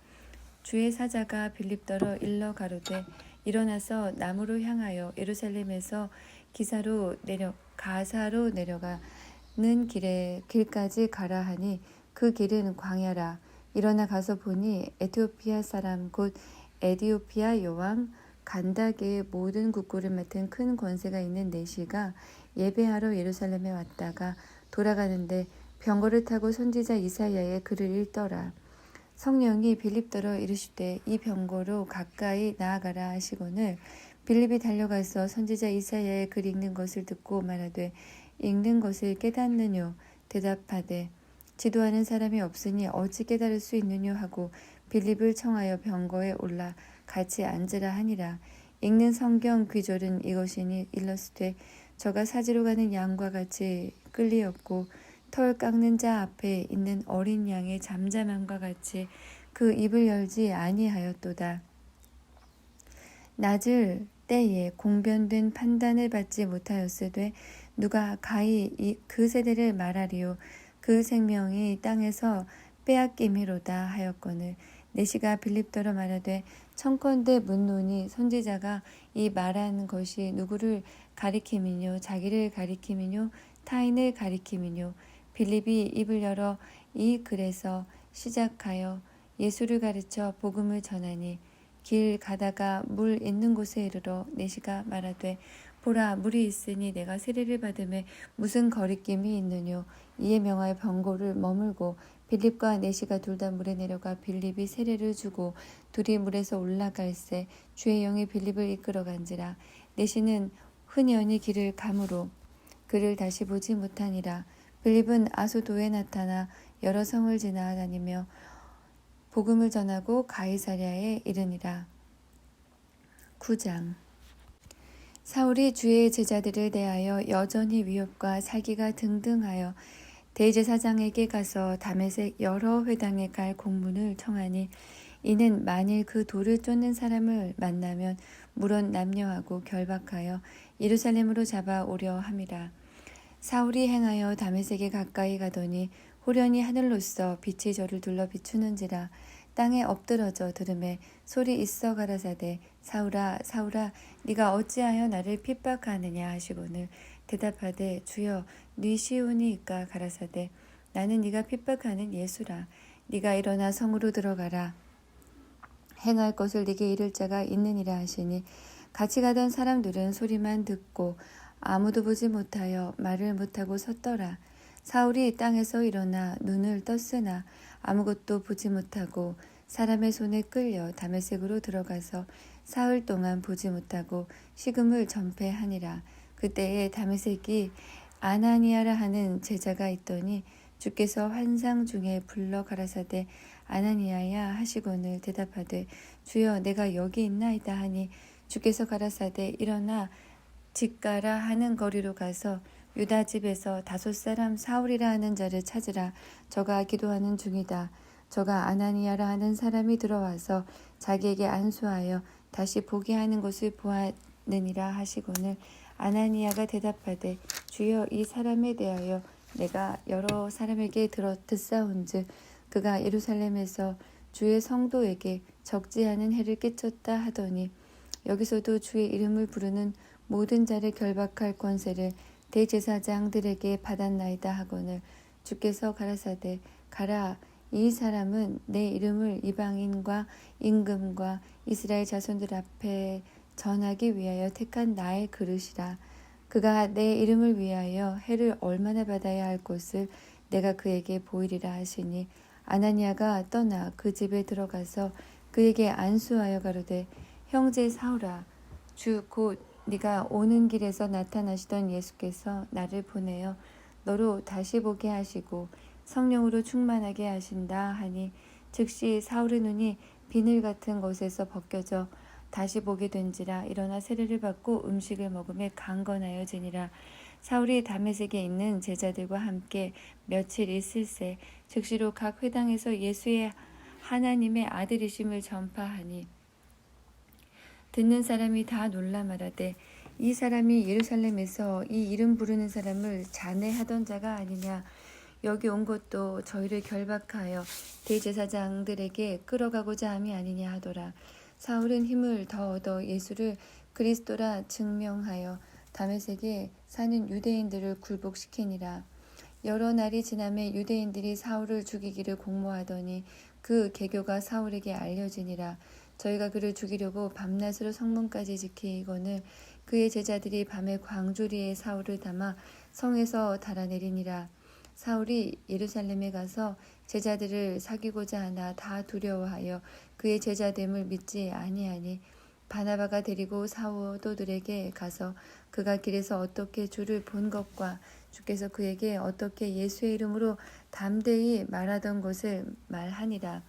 A: 주의 사자가 빌립더러 일러 가로되 일어나서 남으로 향하여 예루살렘에서 가사로 내려가는 길까지 가라 하니 그 길은 광야라. 일어나 가서 보니 에티오피아 사람 곧 에디오피아 여왕 간다게의 모든 국고를 맡은 큰 권세가 있는 내시가 예배하러 예루살렘에 왔다가 돌아가는데 병거를 타고 선지자 이사야의 글을 읽더라. 성령이 빌립더러 이르시되 이 병거로 가까이 나아가라 하시거늘 빌립이 달려가서 선지자 이사야의 글 읽는 것을 듣고 말하되 읽는 것을 깨닫느뇨 대답하되 지도하는 사람이 없으니 어찌 깨달을 수 있느뇨 하고 빌립을 청하여 병거에 올라 같이 앉으라 하니라. 읽는 성경 귀절은 이것이니 일러스되 저가 사지로 가는 양과 같이 끌리었고 털 깎는 자 앞에 있는 어린 양의 잠잠함과 같이 그 입을 열지 아니하였도다. 낮을 때에 공변된 판단을 받지 못하였으되 누가 가히 그 세대를 말하리요 그 생명이 땅에서 빼앗김이로다 하였거늘 내시가 빌립더로 말하되 청컨대 묻노니 선지자가 이 말한 것이 누구를 가리킴이뇨 자기를 가리킴이뇨 타인을 가리킴이뇨. 빌립이 입을 열어 이 글에서 시작하여 예수를 가르쳐 복음을 전하니 길 가다가 물 있는 곳에 이르러 내시가 말하되 보라 물이 있으니 내가 세례를 받음에 무슨 거리낌이 있느뇨. 이에 명하여 병고를 머물고 빌립과 내시가 둘 다 물에 내려가 빌립이 세례를 주고 둘이 물에서 올라갈새 주의 영이 빌립을 이끌어간지라. 내시는 흔연히 길을 가므로 그를 다시 보지 못하니라. 빌립은 아소도에 나타나 여러 성을 지나다니며 복음을 전하고 가이사랴에 이르니라. 9장. 사울이 주의 제자들을 대하여 여전히 위협과 사기가 등등하여 대제사장에게 가서 다메섹 여러 회당에 갈 공문을 청하니 이는 만일 그 돌을 쫓는 사람을 만나면 물론 남녀하고 결박하여 예루살렘으로 잡아오려 함이라. 사울이 행하여 다메섹에 가까이 가더니 호련히 하늘로서 빛이 저를 둘러 비추는지라. 땅에 엎드러져 들음에 소리 있어 가라사대 사울아 사울아 네가 어찌하여 나를 핍박하느냐 하시거늘 대답하되 주여 네 시오니이까 가라사대 나는 네가 핍박하는 예수라. 네가 일어나 성으로 들어가라. 행할 것을 네게 이를 자가 있느니라 하시니 같이 가던 사람들은 소리만 듣고 아무도 보지 못하여 말을 못하고 섰더라. 사울이 땅에서 일어나 눈을 떴으나 아무것도 보지 못하고 사람의 손에 끌려 다메섹으로 들어가서 사흘 동안 보지 못하고 식음을 전폐하니라. 그때에 다메섹이 아나니아라 하는 제자가 있더니 주께서 환상 중에 불러 가라사대 아나니아야 하시거늘 대답하되 주여 내가 여기 있나이다 하니 주께서 가라사대 일어나 직가라 하는 거리로 가서 유다 집에서 5사람 사울이라 하는 자를 찾으라. 저가 기도하는 중이다. 저가 아나니아라 하는 사람이 들어와서 자기에게 안수하여 다시 보게 하는 것을 보았느니라 하시거늘 아나니아가 대답하되 주여 이 사람에 대하여 내가 여러 사람에게 듣사온즉 그가 예루살렘에서 주의 성도에게 적지 않은 해를 끼쳤다 하더니 여기서도 주의 이름을 부르는 모든 자를 결박할 권세를 대제사장들에게 받았나이다 하거늘 주께서 가라사대 가라. 이 사람은 내 이름을 이방인과 임금과 이스라엘 자손들 앞에 전하기 위하여 택한 나의 그릇이라. 그가 내 이름을 위하여 해를 얼마나 받아야 할 것을 내가 그에게 보이리라 하시니 아나니아가 떠나 그 집에 들어가서 그에게 안수하여 가로되 형제 사울아 주 곧 네가 오는 길에서 나타나시던 예수께서 나를 보내어 너로 다시 보게 하시고 성령으로 충만하게 하신다 하니 즉시 사울의 눈이 비늘 같은 것에서 벗겨져 다시 보게 된지라. 일어나 세례를 받고 음식을 먹으며 강건하여지니라. 사울이 다메섹에 있는 제자들과 함께 며칠 있을새 즉시로 각 회당에서 예수의 하나님의 아들이심을 전파하니 듣는 사람이 다 놀라 말하되 이 사람이 예루살렘에서 이 이름 부르는 사람을 잔해하던 자가 아니냐. 여기 온 것도 저희를 결박하여 대제사장들에게 끌어가고자 함이 아니냐 하더라. 사울은 힘을 더 얻어 예수를 그리스도라 증명하여 다메섹에 사는 유대인들을 굴복시키니라. 여러 날이 지나매 유대인들이 사울을 죽이기를 공모하더니 그 계교가 사울에게 알려지니라. 저희가 그를 죽이려고 밤낮으로 성문까지 지키거늘 그의 제자들이 밤에 광주리에 사울을 담아 성에서 달아내리니라. 사울이 예루살렘에 가서 제자들을 사귀고자 하나 다 두려워하여 그의 제자됨을 믿지 아니하니 바나바가 데리고 사도들에게 가서 그가 길에서 어떻게 주를 본 것과 주께서 그에게 어떻게 예수의 이름으로 담대히 말하던 것을 말하니라.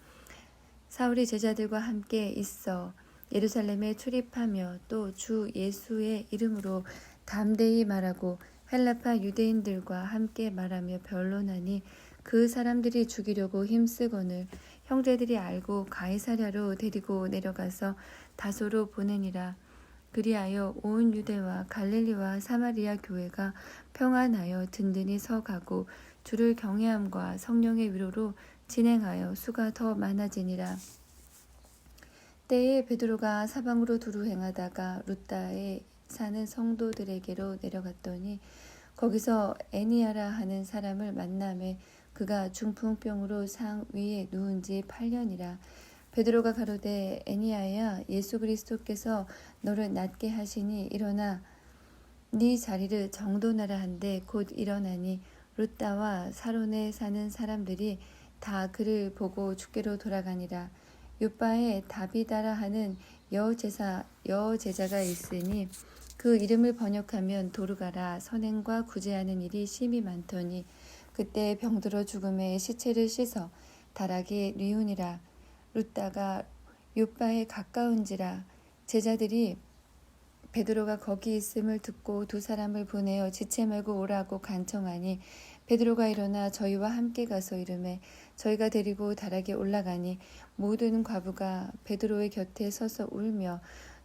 A: 사울이 제자들과 함께 있어 예루살렘에 출입하며 또 주 예수의 이름으로 담대히 말하고 헬라파 유대인들과 함께 말하며 변론하니 그 사람들이 죽이려고 힘쓰거늘 형제들이 알고 가이사랴로 데리고 내려가서 다소로 보내니라. 그리하여 온 유대와 갈릴리와 사마리아 교회가 평안하여 든든히 서가고 주를 경외함과 성령의 위로로 진행하여 수가 더 많아지니라. 때에 베드로가 사방으로 두루 행하다가 룻다에 사는 성도들에게로 내려갔더니 거기서 애니야라 하는 사람을 만나매 그가 중풍병으로 상 위에 누운 지 8년이라. 베드로가 가로되 애니야야, 예수 그리스도께서 너를 낫게 하시니 일어나 네 자리를 정돈하라 한데 곧 일어나니 룻다와 사론에 사는 사람들이 다 그를 보고 주께로 돌아가니라. 요바에 다비다라 하는 여제자가 있으니 그 이름을 번역하면 도르가라. 선행과 구제하는 일이 심히 많더니 그때 병들어 죽음에 시체를 씻어 다락에 뉘우니라. 룻다가 요바에 가까운지라. 제자들이 베드로가 거기 있음을 듣고 두 사람을 보내어 지체 말고 오라고 간청하니 베드로가 일어나 저희와 함께 가서 이르매 저희가 데리고 다락에 올라가니 모든 과부가 베드로의 곁에 서서 울며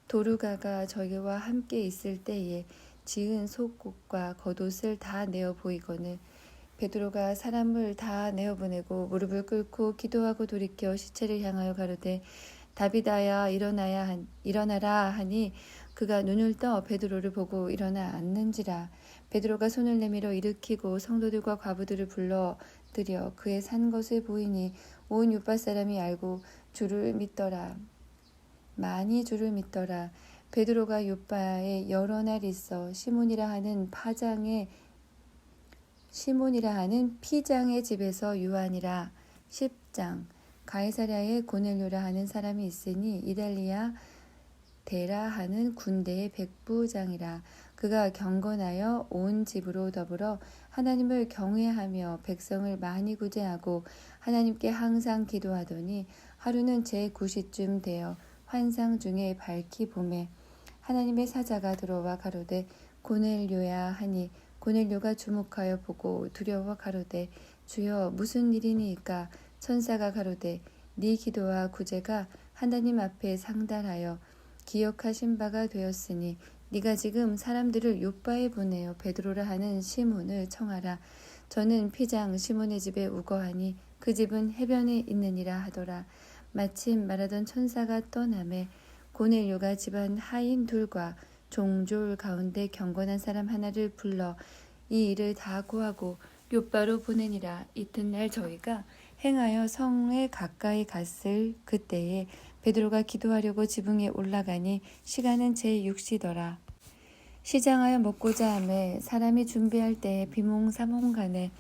A: 도르가가 저희와 함께 있을 때에 지은 속옷과 겉옷을 다 내어 보이거늘 베드로가 사람을 다 내어 보내고 무릎을 꿇고 기도하고 돌이켜 시체를 향하여 가로되 다비다야 일어나라 하니 그가 눈을 떠 베드로를 보고 일어나 앉는지라. 베드로가 손을 내밀어 일으키고 성도들과 과부들을 불러들여 그의 산 것을 보이니 온 요파 사람이 알고 주를 믿더라. 많이 주를 믿더라. 베드로가 요파에 여러 날 있어 시몬이라 하는 피장의 집에서 유하니라. 10장. 가이사랴에 고넬료라 하는 사람이 있으니 이달리아 데라 하는 군대의 백부장이라. 그가 경건하여 온 집으로 더불어 하나님을 경외하며 백성을 많이 구제하고 하나님께 항상 기도하더니 하루는 제9시쯤 되어 환상 중에 밝히 보매 하나님의 사자가 들어와 가로되 고넬료야 하니 고넬료가 주목하여 보고 두려워 가로되 주여 무슨 일이니이까. 천사가 가로되 네 기도와 구제가 하나님 앞에 상달하여 기억하신 바가 되었으니 네가 지금 사람들을 요바에 보내어 베드로라 하는 시몬을 청하라. 저는 피장 시몬의 집에 우거하니 그 집은 해변에 있느니라 하더라. 마침 말하던 천사가 떠나매 고넬료가 집안 하인 둘과 종졸 가운데 경건한 사람 하나를 불러 이 일을 다 고하고 요바로 보내니라. 이튿날 저희가 행하여 성에 가까이 갔을 그때에 베드로가 기도하려고 지붕에 올라가니 시간은 제6시더라. 시장하여 먹고자 하매 사람이 준비할 때에 비몽사몽간에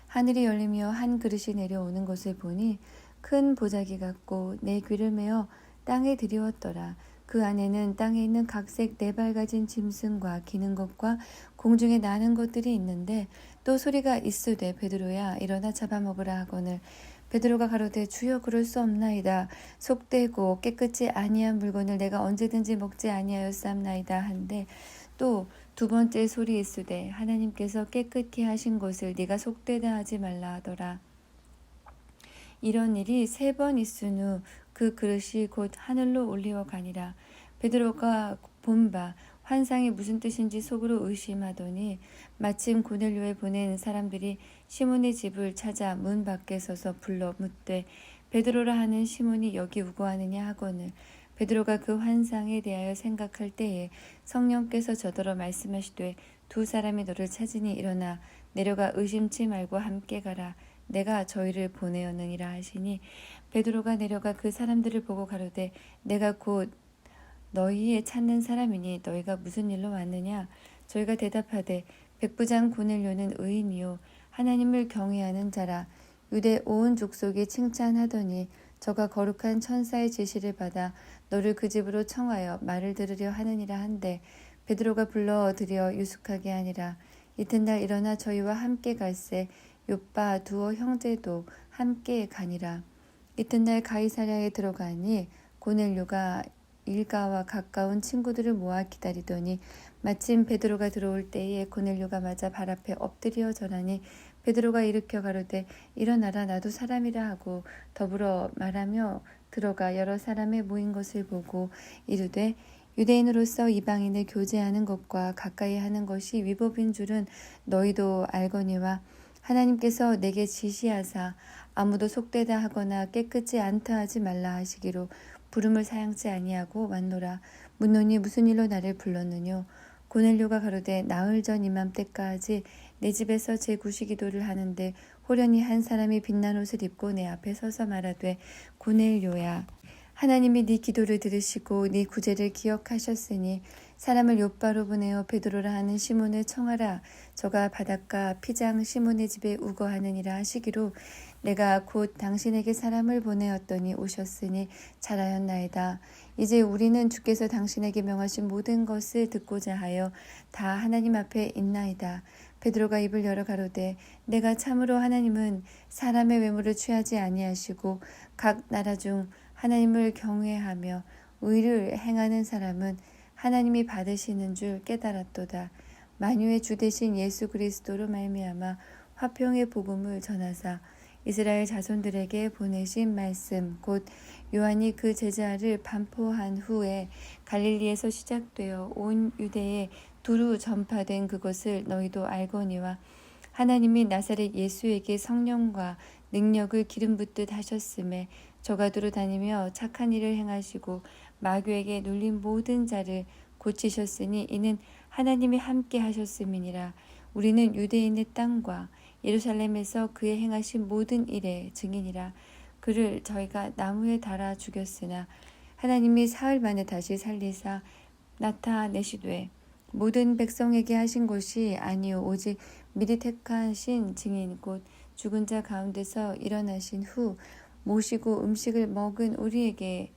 A: 하늘이 열리며 한 그릇이 내려오는 것을 보니 큰 보자기 같고 내 귀를 메어 땅에 들이웠더라. 그 안에는 땅에 있는 각색 4발 가진 짐승과 기는 것과 공중에 나는 것들이 있는데 또 소리가 있으되 베드로야 일어나 잡아먹으라 하거늘 베드로가 가로되 주여 그럴 수 없나이다. 속되고 깨끗이 아니한 물건을 내가 언제든지 먹지 아니하였사옵나이다 한데 또 두 번째 소리 있으되 하나님께서 깨끗히 하신 것을 네가 속되다 하지 말라 하더라. 이런 일이 3번 있은 후 그 그릇이 곧 하늘로 올리어 가니라. 베드로가 본 바 환상이 무슨 뜻인지 속으로 의심하더니 마침 고넬료에 보낸 사람들이 시몬의 집을 찾아 문 밖에 서서 불러 묻되 베드로라 하는 시몬이 여기 우거하느냐 하거늘 베드로가 그 환상에 대하여 생각할 때에 성령께서 저더러 말씀하시되 두 사람이 너를 찾으니 일어나 내려가 의심치 말고 함께 가라. 내가 저희를 보내었느니라 하시니 베드로가 내려가 그 사람들을 보고 가로되 내가 곧 너희의 찾는 사람이니 너희가 무슨 일로 왔느냐. 저희가 대답하되 백부장 고넬료는 의인이요 하나님을 경외하는 자라. 유대 온 족속이 칭찬하더니 저가 거룩한 천사의 지시를 받아 너를 그 집으로 청하여 말을 들으려 하느니라 한데 베드로가 불러들여 유숙하게 하니라. 이튿날 일어나 저희와 함께 갈새 요빠 두어 형제도 함께 가니라. 이튿날 가이사랴에 들어가니 고넬료가 일가와 가까운 친구들을 모아 기다리더니 마침 베드로가 들어올 때에 고넬료가 맞아 발 앞에 엎드려 절하니 베드로가 일으켜 가로되 일어나라 나도 사람이라 하고 더불어 말하며 들어가 여러 사람의 모인 것을 보고 이르되 유대인으로서 이방인을 교제하는 것과 가까이 하는 것이 위법인 줄은 너희도 알거니와 하나님께서 내게 지시하사 아무도 속되다 하거나 깨끗지 않다 하지 말라 하시기로 부름을 사양치 아니하고 왔노라. 묻노니 무슨 일로 나를 불렀느뇨? 고넬료가 가로되 나흘 전 이맘때까지 내 집에서 제 구시 기도를 하는데 호련히 한 사람이 빛난 옷을 입고 내 앞에 서서 말하되 고넬료야, 하나님이 네 기도를 들으시고 네 구제를 기억하셨으니 사람을 욥바로 보내어 베드로라 하는 시몬을 청하라. 저가 바닷가 피장 시몬의 집에 우거하느니라 하시기로 내가 곧 당신에게 사람을 보내었더니 오셨으니 잘하였나이다. 이제 우리는 주께서 당신에게 명하신 모든 것을 듣고자 하여 다 하나님 앞에 있나이다. 베드로가 입을 열어 가로되 내가 참으로 하나님은 사람의 외모를 취하지 아니하시고 각 나라 중 하나님을 경외하며 의를 행하는 사람은 하나님이 받으시는 줄 깨달았도다. 만유의 주 되신 예수 그리스도로 말미암아 화평의 복음을 전하사 이스라엘 자손들에게 보내신 말씀 곧 요한이 그 제자를 반포한 후에 갈릴리에서 시작되어 온 유대에 두루 전파된 그것을 너희도 알거니와 하나님이 나사렛 예수에게 성령과 능력을 기름 붓듯 하셨음에 저가 두루 다니며 착한 일을 행하시고 마귀에게 눌린 모든 자를 고치셨으니 이는 하나님이 함께 하셨음이니라. 우리는 유대인의 땅과 예루살렘에서 그의 행하신 모든 일의 증인이라. 그를 저희가 나무에 달아 죽였으나 하나님이 사흘 만에 다시 살리사 나타내시되 모든 백성에게 하신 것이 아니요 오직 미리 택하신 증인 곧 죽은 자 가운데서 일어나신 후 모시고 음식을 먹은 우리에게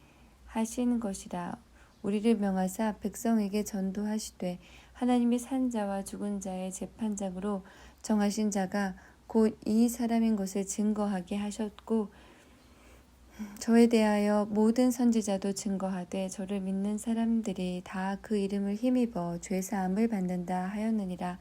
A: 하신 것이라. 우리를 명하사 백성에게 전도하시되 하나님이 산 자와 죽은 자의 재판장으로 정하신 자가 곧 이 사람인 것을 증거하게 하셨고 저에 대하여 모든 선지자도 증거하되 저를 믿는 사람들이 다 그 이름을 힘입어 죄사함을 받는다 하였느니라.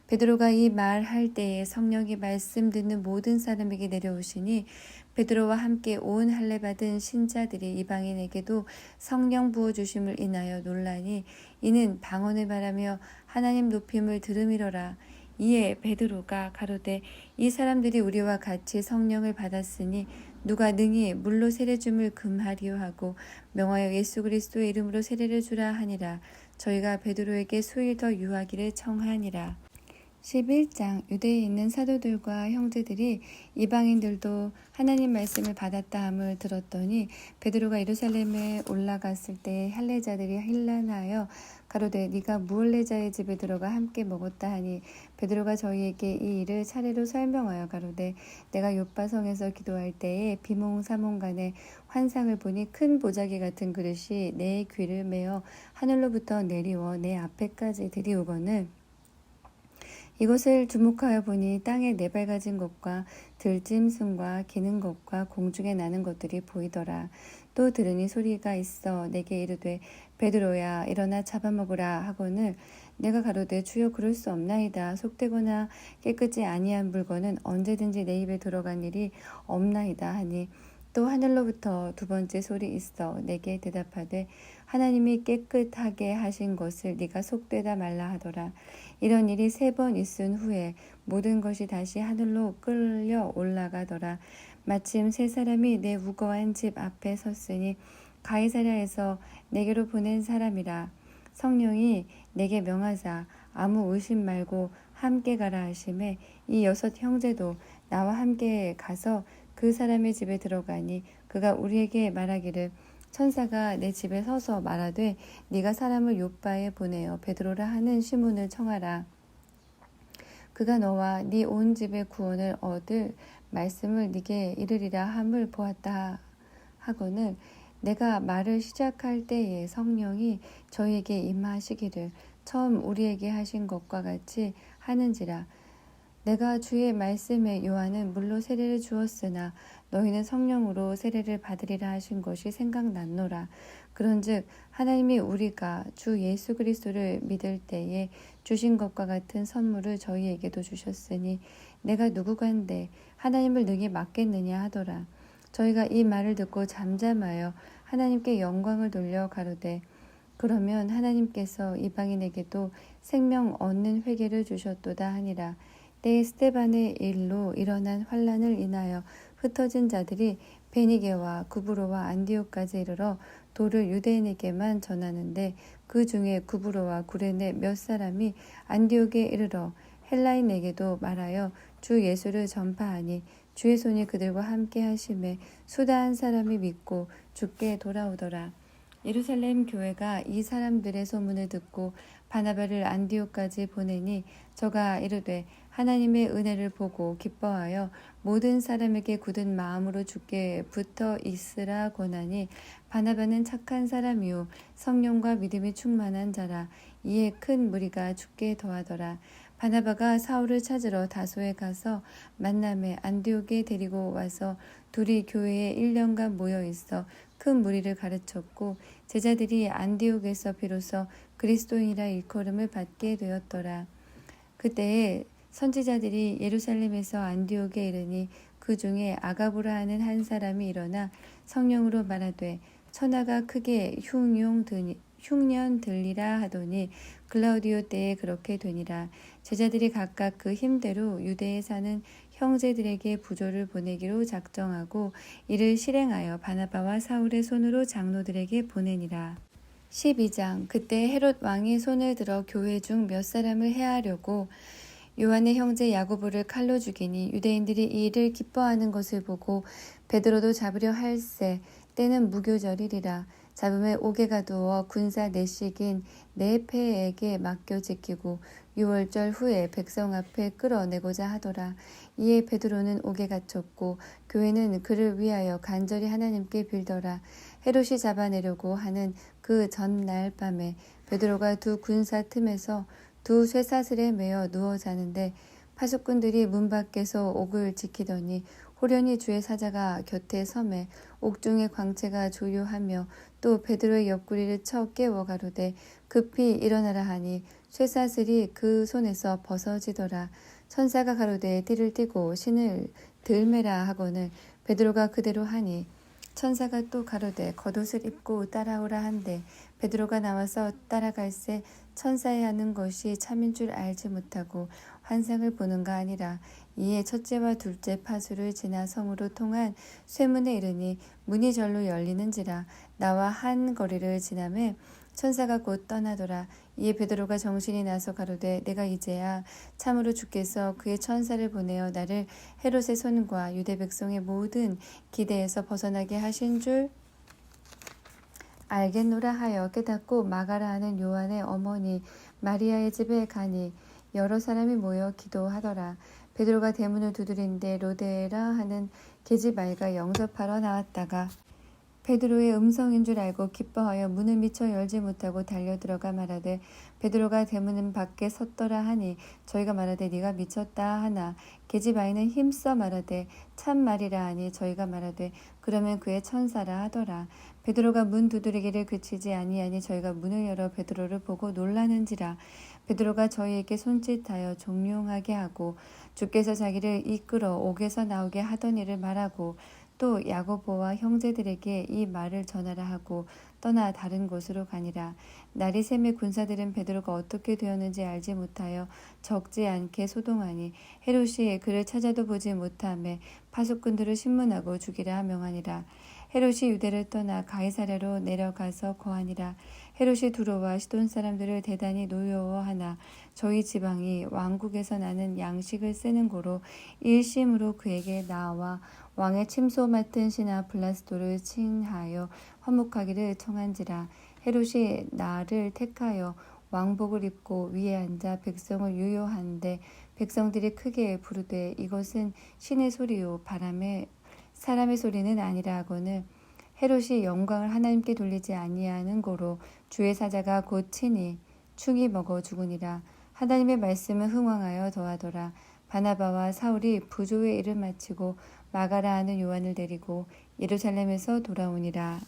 A: 베드로가 이 말할 때에 성령이 말씀 듣는 모든 사람에게 내려오시니 베드로와 함께 온 할례 받은 신자들이 이방인에게도 성령 부어 주심을 인하여 논라니 이는 방언을 말하며 하나님 높임을 들음이로라. 이에 베드로가 가로되 이 사람들이 우리와 같이 성령을 받았으니 누가 능히 물로 세례 줌을 금하리요 하고 명하여 예수 그리스도의 이름으로 세례를 주라 하니라. 저희가 베드로에게 수일 더 유하기를 청하니라. 11장 유대에 있는 사도들과 형제들이 이방인들도 하나님 말씀을 받았다 함을 들었더니 베드로가 예루살렘에 올라갔을 때 할례자들이 힐난하여 가로되 네가 무할례자의 집에 들어가 함께 먹었다 하니 베드로가 저희에게 이 일을 차례로 설명하여 가로되 내가 욥바성에서 기도할 때에 비몽사몽간에 환상을 보니 큰 보자기 같은 그릇이 내 귀를 메어 하늘로부터 내리워 내 앞에까지 들이오거늘 이것을 주목하여 보니 땅에 네발가진 것과 들짐승과 기는 것과 공중에 나는 것들이 보이더라. 또 들으니 소리가 있어 내게 이르되 베드로야 일어나 잡아먹으라 하거늘 내가 가로되 주여 그럴 수 없나이다. 속되거나 깨끗이 아니한 물건은 언제든지 내 입에 들어간 일이 없나이다 하니 또 하늘로부터 두 번째 소리 있어 내게 대답하되 하나님이 깨끗하게 하신 것을 네가 속되다 말라 하더라. 이런 일이 3번 있은 후에 모든 것이 다시 하늘로 끌려 올라가더라. 마침 3사람이 내 우거한 집 앞에 섰으니 가이사랴에서 내게로 보낸 사람이라. 성령이 내게 명하사 아무 의심 말고 함께 가라 하심에 이 6 형제도 나와 함께 가서 그 사람의 집에 들어가니 그가 우리에게 말하기를 천사가 내 집에 서서 말하되 네가 사람을 욥바에 보내어 베드로라 하는 시몬을 청하라. 그가 너와 네 온 집의 구원을 얻을 말씀을 네게 이르리라 함을 보았다 하거늘 내가 말을 시작할 때에 성령이 저희에게 임하시기를 처음 우리에게 하신 것과 같이 하는지라. 내가 주의 말씀에 요한은 물로 세례를 주었으나 너희는 성령으로 세례를 받으리라 하신 것이 생각났노라. 그런즉 하나님이 우리가 주 예수 그리스도를 믿을 때에 주신 것과 같은 선물을 저희에게도 주셨으니 내가 누구간데 하나님을 능히 맡겠느냐 하더라. 저희가 이 말을 듣고 잠잠하여 하나님께 영광을 돌려 가로되 그러면 하나님께서 이방인에게도 생명 얻는 회개를 주셨도다 하니라. 때에 스데반의 일로 일어난 환란을 인하여 흩어진 자들이 베니게와 구브로와 안디옥까지 이르러 도를 유대인에게만 전하는데 그 중에 구브로와 구레네 몇 사람이 안디옥에 이르러 헬라인에게도 말하여 주 예수를 전파하니 주의 손이 그들과 함께 하심에 수다 한 사람이 믿고 주께 돌아오더라. 예루살렘 교회가 이 사람들의 소문을 듣고 바나바를 안디옥까지 보내니 저가 이르되 하나님의 은혜를 보고 기뻐하여 모든 사람에게 굳은 마음으로 주께 붙어 있으라 권하니 바나바는 착한 사람이요 성령과 믿음이 충만한 자라. 이에 큰 무리가 주께 더하더라. 바나바가 사울을 찾으러 다소에 가서 만남에 안디옥에 데리고 와서 둘이 교회에 1년간 모여 있어 큰 무리를 가르쳤고 제자들이 안디옥에서 비로소 그리스도인이라 일컬음을 받게 되었더라. 그때에 선지자들이 예루살렘에서 안디옥에 이르니 그 중에 아가보라 하는 한 사람이 일어나 성령으로 말하되 천하가 크게 흉년 들리라 하더니 글라우디오 때에 그렇게 되니라. 제자들이 각각 그 힘대로 유대에 사는 형제들에게 부조를 보내기로 작정하고 이를 실행하여 바나바와 사울의 손으로 장로들에게 보내니라. 12장. 그때 헤롯 왕이 손을 들어 교회 중 몇 사람을 해하려고 요한의 형제 야고보를 칼로 죽이니 유대인들이 이 일을 기뻐하는 것을 보고 베드로도 잡으려 할세. 때는 무교절이리라. 잡음에 옥에가 두어 군사 내식인 네페에게 맡겨 지키고 6월절 후에 백성 앞에 끌어내고자 하더라. 이에 베드로는 옥에 갇혔고 교회는 그를 위하여 간절히 하나님께 빌더라. 헤롯이 잡아내려고 하는 그 전날 밤에 베드로가 두 군사 틈에서 두 쇠사슬에 매어 누워 자는데 파수꾼들이 문 밖에서 옥을 지키더니 호련히 주의 사자가 곁에 섬에 옥중의 광채가 조요하며 또 베드로의 옆구리를 쳐 깨워 가로되 급히 일어나라 하니 쇠사슬이 그 손에서 벗어지더라. 천사가 가로되 띠를 띠고 신을 들매라 하거늘 베드로가 그대로 하니 천사가 또 가로되 겉옷을 입고 따라오라 한데 베드로가 나와서 따라갈새 천사의 하는 것이 참인 줄 알지 못하고 환상을 보는가 아니라 이에 첫째와 둘째 파수를 지나 성으로 통한 쇠문에 이르니 문이 절로 열리는지라. 나와 한 거리를 지나매 천사가 곧 떠나더라. 이에 베드로가 정신이 나서 가로되 내가 이제야 참으로 주께서 그의 천사를 보내어 나를 헤롯의 손과 유대 백성의 모든 기대에서 벗어나게 하신 줄 알겠노라 하여 깨닫고 마가라 하는 요한의 어머니 마리아의 집에 가니 여러 사람이 모여 기도하더라. 베드로가 대문을 두드린데 로데라 하는 계집아이가 영접하러 나왔다가 베드로의 음성인 줄 알고 기뻐하여 문을 미처 열지 못하고 달려들어가 말하되 베드로가 대문 밖에 섰더라 하니 저희가 말하되 네가 미쳤다 하나 계집아이는 힘써 말하되 참말이라 하니 저희가 말하되 그러면 그의 천사라 하더라. 베드로가 문 두드리기를 그치지 아니하니 저희가 문을 열어 베드로를 보고 놀라는지라. 베드로가 저희에게 손짓하여 종용하게 하고 주께서 자기를 이끌어 옥에서 나오게 하던 일을 말하고 또 야고보와 형제들에게 이 말을 전하라 하고 떠나 다른 곳으로 가니라. 날이 새매 군사들은 베드로가 어떻게 되었는지 알지 못하여 적지 않게 소동하니 헤롯이 그를 찾아도 보지 못하매 파수꾼들을 신문하고 죽이라 명하니라. 헤롯이 유대를 떠나 가이사랴로 내려가서 거하니라. 헤롯이 두로와 시돈 사람들을 대단히 노여워하나 저희 지방이 왕국에서 나는 양식을 쓰는 고로 일심으로 그에게 나와 왕의 침소 맡은 신하 블라스도를 칭하여 화목하기를 청한지라. 헤롯이 나를 택하여 왕복을 입고 위에 앉아 백성을 유효한데 백성들이 크게 부르되 이것은 신의 소리요 바람의 사람의 소리는 아니라 하거늘 헤롯이 영광을 하나님께 돌리지 아니하는 고로 주의 사자가 곧 친히 충이 먹어 죽으니라. 하나님의 말씀은 흥왕하여 더하더라. 바나바와 사울이 부조의 일을 마치고 마가라 하는 요한을 데리고 예루살렘에서 돌아오니라.